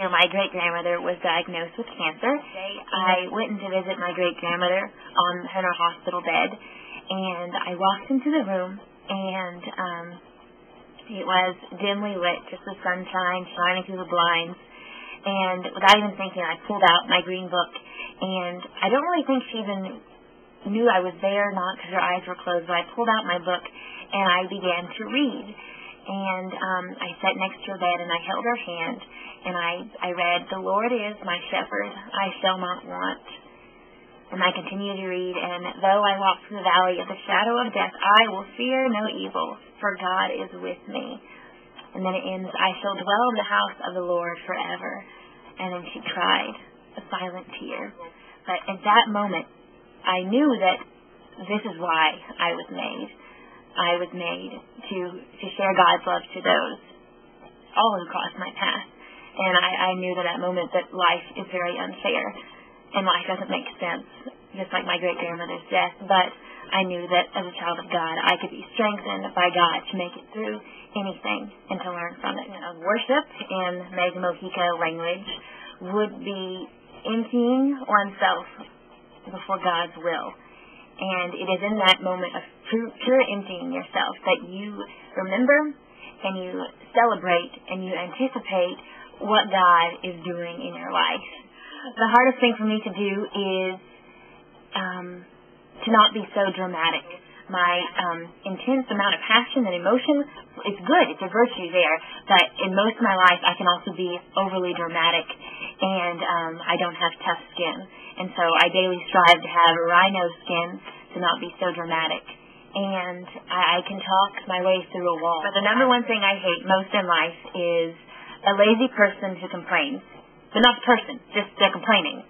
My great-grandmother was diagnosed with cancer. I went in to visit my great-grandmother on her hospital bed, and I walked into the room, and it was dimly lit, just the sunshine shining through the blinds. And without even thinking, I pulled out my green book, and I don't really think she even knew I was there or not because her eyes were closed, but I pulled out my book, and I began to read. And I sat next to her bed, and I held her hand, and I read, "The Lord is my shepherd, I shall not want." And I continued to read, "And though I walk through the valley of the shadow of death, I will fear no evil, for God is with me." And then it ends, "I shall dwell in the house of the Lord forever." And then she cried, a silent tear. But at that moment, I knew that this is why I was made. I was made to share God's love to those all across my path. And I knew at that moment that life is very unfair, and life doesn't make sense, just like my great-grandmother's death. But I knew that as a child of God, I could be strengthened by God to make it through anything and to learn from it. Worship in Meg Mohica language would be emptying oneself before God's will. And it is in that moment of pure emptying yourself that you remember and you celebrate and you anticipate what God is doing in your life. The hardest thing for me to do is to not be so dramatic. My intense amount of passion and emotion, it's good, it's a virtue there, but in most of my life I can also be overly dramatic, and I don't have tough skin. And so I daily strive to have rhino skin, to not be so dramatic. And I can talk my way through a wall. But the number one thing I hate most in life is a lazy person who complains. But not the person, just the complaining.